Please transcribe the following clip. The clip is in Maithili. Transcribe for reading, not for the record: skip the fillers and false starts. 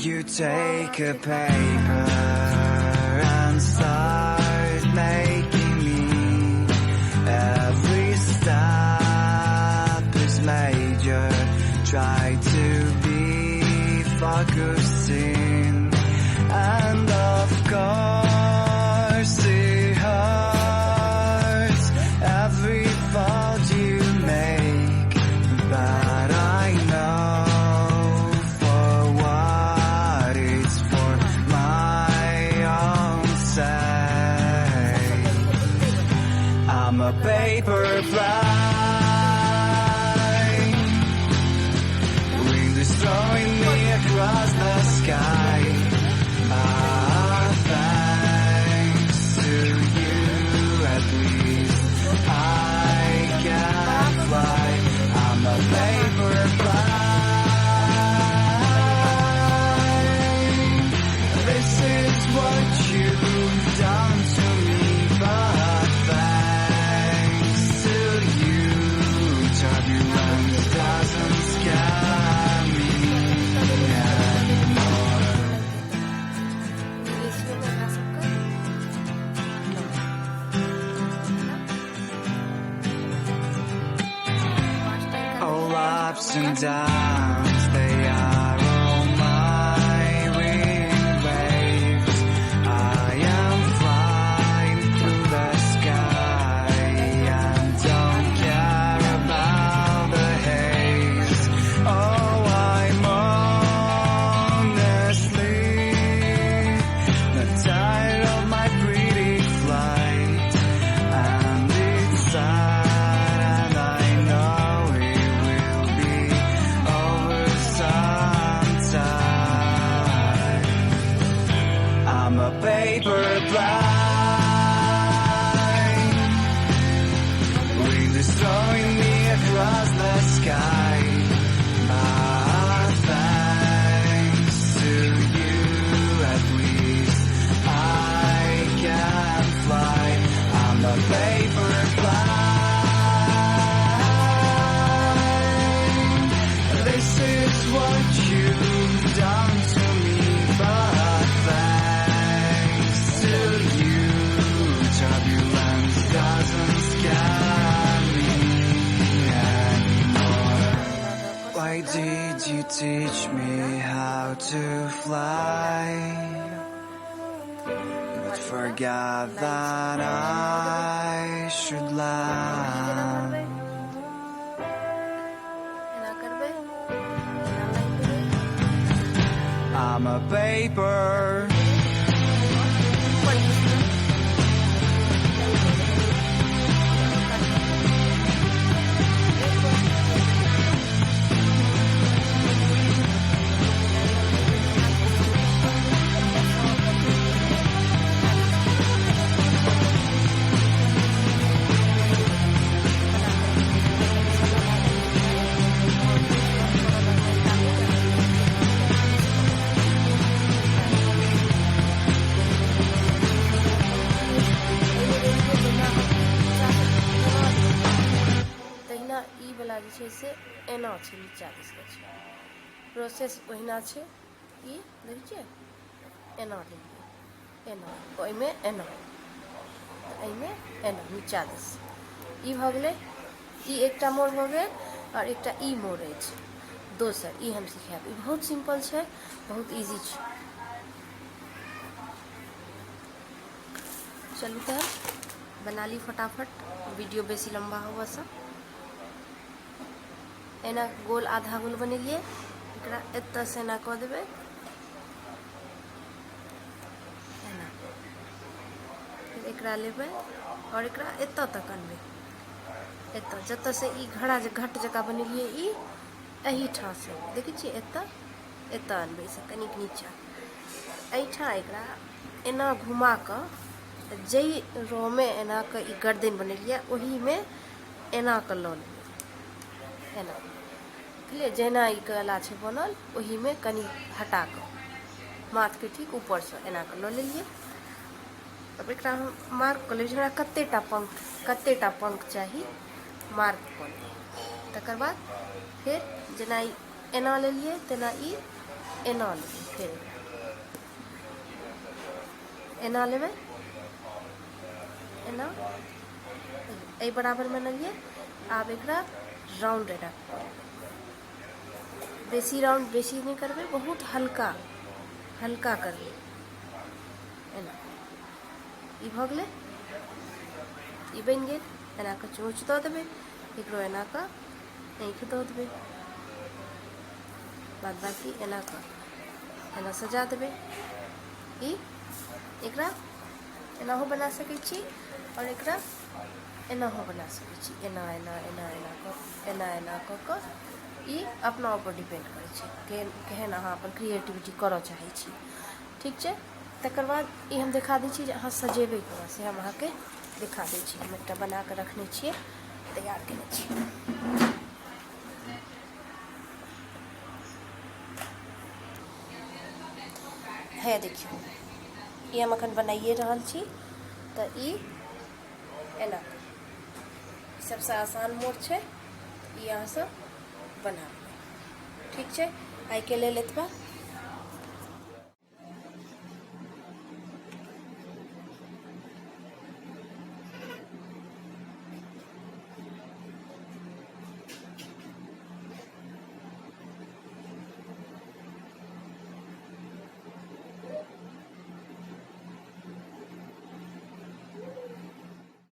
You take a paper and start making me. Every step is major. Try to be focusing, and of course it hurts every fault you make, but I know for what it's for my own sake. I'm a paper fly, wind is throwing me across the sky. Thanks to you at least I can fly. I'm a paper fly. This is what you've done to me, but thanks to you, turbulence doesn't scare me anymore. All ups and downs, they are all my wind waves. I am flying through the sky and don't care about the haze. Oh, I'm honestly not tired of my pretty flight, and it's sad, and I know it will be over sometime. I'm a paper fly, wind is throwing me across the sky. Thanks to you at least I can fly. I'm a paper fly. This is what you've done to me, but thanks to you, turbulence doesn't scare me anymore. Why did you teach me how to fly, but forgot that I should land? I'm a paper. से एना छै नीचा दिस के छै प्रोसेस ओहिना छै ई देखै छियै एना देलियै एना ओहिमे एना एहिमे एना नीचा दिस ई भऽ गेलै ई एकटा मोड़ भऽ गेल और एकटा ई मोड़ अछि दोसर ई हम सिखायब ई बहुत सिंपल छै बहुत इजी छै चलू तऽ बना ली फटाफट वीडियो बेसी लंबा हुआ सब एना गोल आधा गोल बनेलिए एकरा एतऽ से एना कऽ देबै एना फिर एकरा लेबै और एकरा एतऽ तक अनबै एतऽ जतऽ से ई घड़ा जे घट जकाँ बनेलिए ई एही ठाँ से देखै छियै एतऽ एतऽ अनबै से कनिक नीचा एहिठाँ एकरा एना घुमा कऽ जै रो में एना के ई गर्दन बनेलिए ओही में एना के लऽ लेबै एना बुझलिए जेना ई गला छै बनल ओही में कनी हटा कऽ माथ के ठीक ऊपर से एना के लऽ लेलिए अब एकरा हम मार्क कऽ लेबै हमरा कतेटा पंख चाही मार्क कऽ लेबै तकर बाद फिर जेना ई एना लेलिए तेना ई एना लेलिए फिर एना लेबै, एना ए बराबर बनलिए। आब एकरा राउंड एना बेसी राउंड बेसी नहीं करबे, बहुत हल्का हल्का करबे एना। ई भ गेलै, ई बन गेल। एना के चोंच दऽ देबै, एकरो एना के आँखि दऽ देबै, बाद बाकी एना के एना सजा देबै। ई एकरा एनाहो बना सकै छी और एकरा एनाहो बना सकै छी, एना एना एना एना कऽ एना एना कऽ कऽ। ई अपना ऊपर डिपेंड करै छै केहन अहाँ अपन क्रिएटिविटी करऽ चाहै छी। ठीक छै, तकर बाद ई हम देखा दै छी जे अहाँ सजेबै कोना से हम अहाँके दिखा दै छी। हम एकटा बना कऽ रखने छियै, तैयार केने छियै। है देखियौ, ई हम अखन बनाइए रहल छी। तऽ ई एना सबसँ आसान मोड छै, ई अहाँ सब बना लेबै। ठीक छै, आइके लेल एतबा।